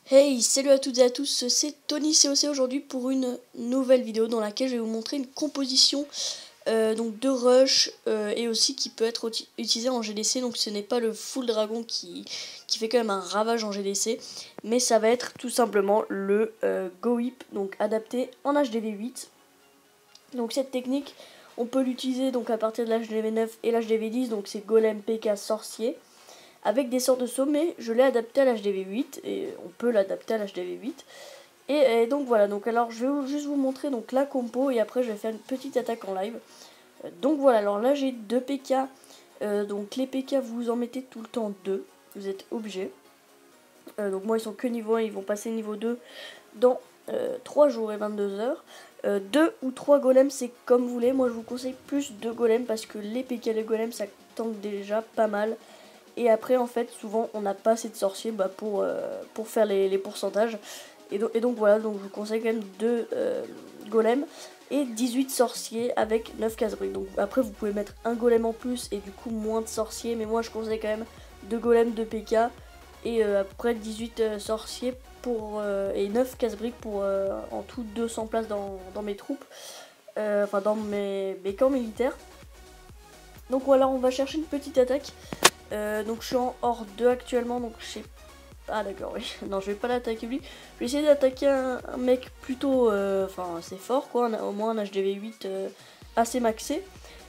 Hey, salut à toutes et à tous, c'est Tony COC aujourd'hui pour une nouvelle vidéo dans laquelle je vais vous montrer une composition donc de rush et aussi qui peut être utilisée en GDC. Donc ce n'est pas le full dragon qui fait quand même un ravage en GDC, mais ça va être tout simplement le Go Whip, donc adapté en HDV8. Donc cette technique, on peut l'utiliser donc à partir de l'HDV9 et l'HDV10, donc c'est Golem, PK, Sorcier, avec des sorts de saut, mais je l'ai adapté à l'HDV8 et on peut l'adapter à l'HDV8. Et donc voilà, donc alors je vais juste vous montrer donc la compo et après je vais faire une petite attaque en live. Donc voilà, alors là j'ai 2 PK, donc les PK vous en mettez tout le temps 2, vous êtes obligés. Donc moi ils sont que niveau 1, ils vont passer niveau 2 dans 3 jours et 22 heures. 2 ou 3 golems c'est comme vous voulez, moi je vous conseille plus 2 golems parce que les PK et les golems ça tank déjà pas mal. Et après en fait souvent on n'a pas assez de sorciers pour faire les pourcentages. Et donc voilà, donc je vous conseille quand même 2 golems et 18 sorciers avec 9 casse-briques. Donc après vous pouvez mettre un golem en plus et du coup moins de sorciers. Mais moi je conseille quand même 2 golems, 2 PK et après 18 sorciers et 9 casse-briques pour en tout 200 places dans mes troupes. Enfin dans mes camps militaires. Donc voilà, on va chercher une petite attaque. Donc je suis en hors 2 actuellement, donc je sais. Ah d'accord, oui. Non, je vais pas l'attaquer lui. Je vais essayer d'attaquer un mec plutôt enfin assez fort quoi, au moins un HDV8 assez maxé.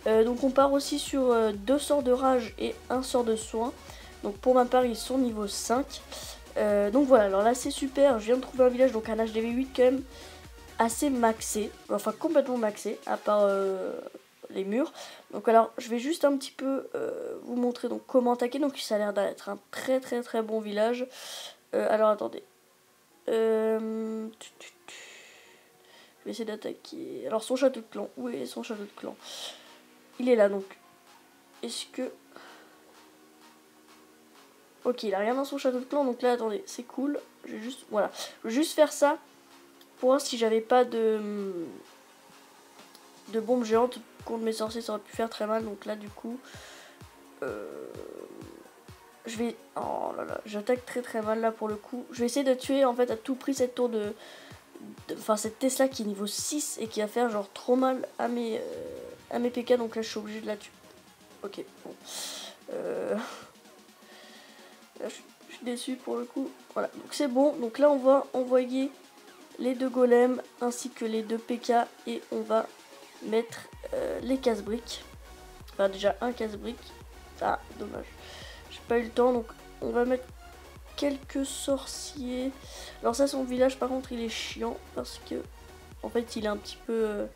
Donc on part aussi sur 2 sorts de rage et un sort de soin. Donc pour ma part ils sont niveau 5. Donc voilà, alors là c'est super, je viens de trouver un village, donc un HDV8 quand même assez maxé, enfin complètement maxé, à part les murs. Donc alors je vais juste un petit peu vous montrer donc comment attaquer. Donc ça a l'air d'être un très bon village. Alors attendez, je vais essayer d'attaquer. Alors son château de clan, où est son château de clan? Il est là, donc est-ce que... Ok, il a rien dans son château de clan, donc là attendez, c'est cool. Je vais juste, voilà, je vais juste faire ça pour voir si j'avais pas de bombes géantes contre mes sorciers, ça aurait pu faire très mal. Donc là du coup je vais, oh là là, j'attaque très mal là pour le coup. Je vais essayer de tuer en fait à tout prix cette tour enfin cette Tesla qui est niveau 6 et qui va faire genre trop mal à mes PK. Donc là je suis obligé de la tuer. Ok, bon, là, je suis déçu pour le coup. Voilà, donc c'est bon. Donc là on va envoyer les 2 golems ainsi que les 2 PK et on va mettre les casse-briques. Enfin déjà un casse-brique. Ah dommage, j'ai pas eu le temps. Donc on va mettre quelques sorciers. Alors ça son village par contre il est chiant parce que en fait il est un petit peu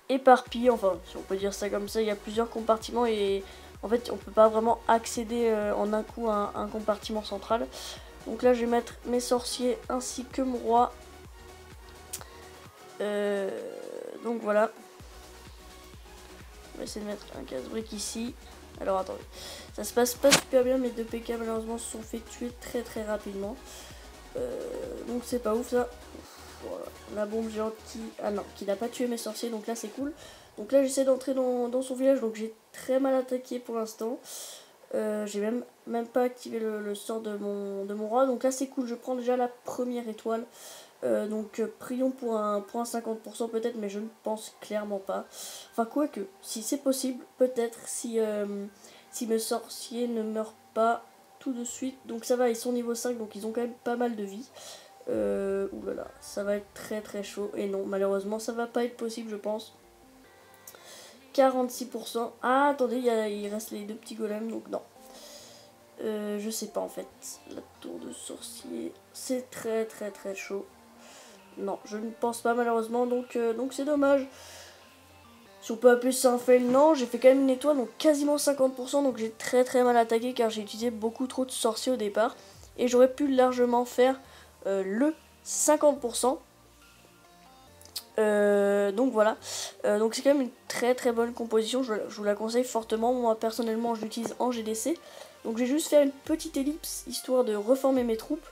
éparpillé. Enfin si on peut dire ça comme ça, il y a plusieurs compartiments et en fait on peut pas vraiment accéder en un coup à un compartiment central. Donc là je vais mettre mes sorciers ainsi que mon roi. Donc voilà. On va essayer de mettre un casse-brique ici. Alors attendez. Ça se passe pas super bien. Mes 2 PK malheureusement se sont fait tuer très rapidement. Donc c'est pas ouf ça. Voilà. La bombe géante qui... Ah non, qui n'a pas tué mes sorciers. Donc là c'est cool. Donc là j'essaie d'entrer dans son village. Donc j'ai très mal attaqué pour l'instant. J'ai même pas activé le sort de mon roi. Donc là c'est cool. Je prends déjà la première étoile. Donc prions pour un 50% peut-être, mais je ne pense clairement pas. Enfin quoique, si c'est possible, peut-être si mes sorciers ne meurent pas tout de suite. Donc ça va, ils sont niveau 5, donc ils ont quand même pas mal de vie. Oulala, ça va être très chaud. Et non, malheureusement ça va pas être possible je pense. 46%. Ah attendez, il reste les 2 petits golems, donc non. Je sais pas en fait. La tour de sorcier, c'est très chaud. Non, je ne pense pas malheureusement, donc c'est dommage. Si on peut appeler ça un fail, non, j'ai fait quand même une étoile, donc quasiment 50%, donc j'ai très mal attaqué car j'ai utilisé beaucoup trop de sorciers au départ. Et j'aurais pu largement faire le 50%. Donc voilà, donc c'est quand même une très bonne composition, je vous la conseille fortement. Moi personnellement je l'utilise en GDC. Donc je vais juste faire une petite ellipse histoire de reformer mes troupes.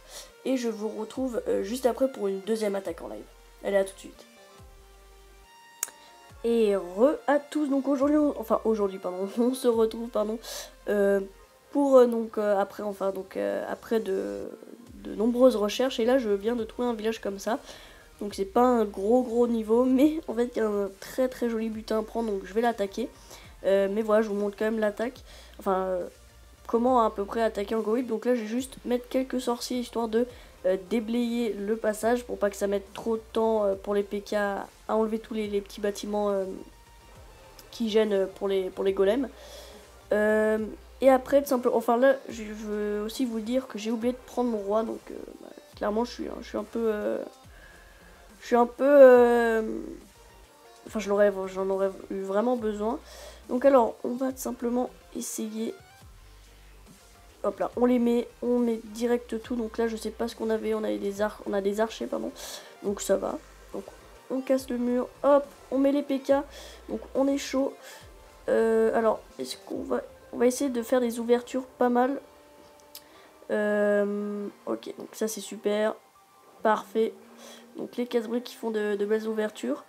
Et je vous retrouve juste après pour une deuxième attaque en live. Allez, à tout de suite. Et à tous, donc aujourd'hui, on se retrouve, pour après de nombreuses recherches, et là je viens de trouver un village comme ça, donc c'est pas un gros niveau, mais en fait il y a un très joli butin à prendre, donc je vais l'attaquer, mais voilà, je vous montre quand même l'attaque, comment à peu près attaquer en Go-Whip. Donc là je vais juste mettre quelques sorciers histoire de déblayer le passage pour pas que ça mette trop de temps pour les PK à enlever tous les petits bâtiments qui gênent pour les golems. Et après, tout simplement, enfin là, je veux aussi vous dire que j'ai oublié de prendre mon roi, donc clairement je suis un peu, enfin j'en aurais eu vraiment besoin. Donc alors, on va tout simplement essayer. Hop là, on met direct tout. Donc là, je sais pas ce qu'on avait. On a des archers, pardon. Donc ça va. Donc on casse le mur. Hop, on met les PK. Donc on est chaud. Alors, est-ce qu'on va... On va essayer de faire des ouvertures pas mal. Ok, donc ça c'est super. Parfait. Donc les casse-briques qui font de belles ouvertures.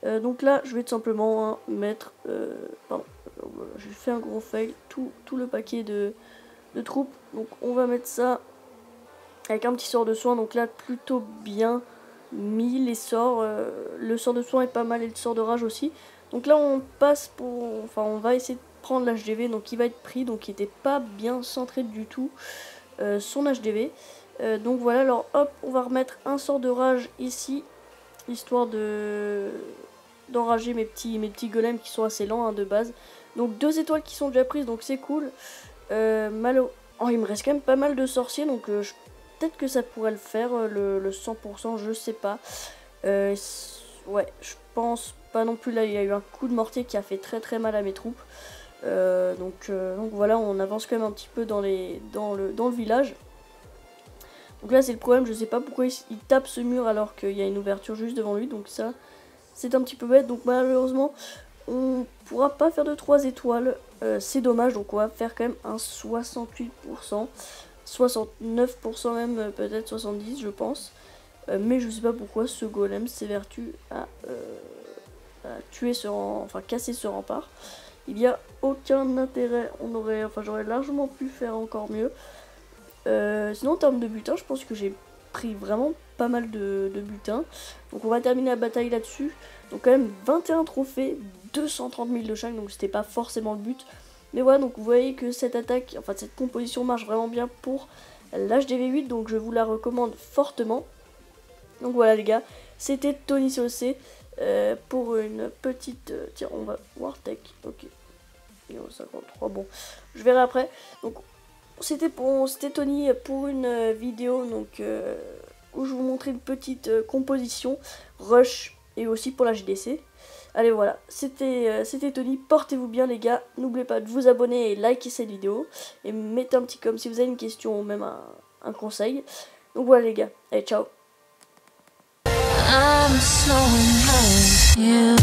Donc là, je vais tout simplement mettre... pardon, j'ai fait un gros fail. Tout le paquet de troupes. Donc on va mettre ça avec un petit sort de soin. Donc là, plutôt bien mis les sorts. Le sort de soin est pas mal et le sort de rage aussi. Donc là, on passe pour... Enfin, on va essayer de prendre l'HDV. Donc il va être pris. Donc il était pas bien centré du tout. Son HDV. Donc voilà, alors hop, on va remettre un sort de rage ici. Histoire d'enrager mes petits golems qui sont assez lents de base. Donc 2 étoiles qui sont déjà prises. Donc c'est cool. Oh, il me reste quand même pas mal de sorciers, donc peut-être que ça pourrait le faire, le 100%, je sais pas. Ouais, je pense pas non plus. Là, il y a eu un coup de mortier qui a fait très mal à mes troupes. Donc voilà, on avance quand même un petit peu dans le village. Donc là, c'est le problème, je sais pas pourquoi il tape ce mur alors qu'il y a une ouverture juste devant lui. Donc ça, c'est un petit peu bête. Donc malheureusement, on pourra pas faire de 3 étoiles. C'est dommage, donc on va faire quand même un 68%. 69% même, peut-être 70% je pense. Mais je sais pas pourquoi ce golem s'évertue à tuer casser ce rempart. Il n'y a aucun intérêt, j'aurais largement pu faire encore mieux. Sinon en termes de butin, je pense que j'ai pris vraiment pas mal de butins. Donc on va terminer la bataille là-dessus. Donc quand même 21 trophées, 230 000 de chaque, donc c'était pas forcément le but. Mais voilà, donc vous voyez que cette attaque, cette composition marche vraiment bien pour l'HDV8, donc je vous la recommande fortement. Donc voilà les gars, c'était TonyCOC pour une petite... tiens, on va voir tech, ok. 53, bon, je verrai après. Donc c'était Tony pour une vidéo donc où je vous montrais une petite composition rush et aussi pour la GDC. Allez voilà, c'était Tony, portez-vous bien les gars, n'oubliez pas de vous abonner et liker cette vidéo et mettez un petit comme si vous avez une question ou même un conseil. Donc voilà les gars, allez ciao. I'm so in love with you.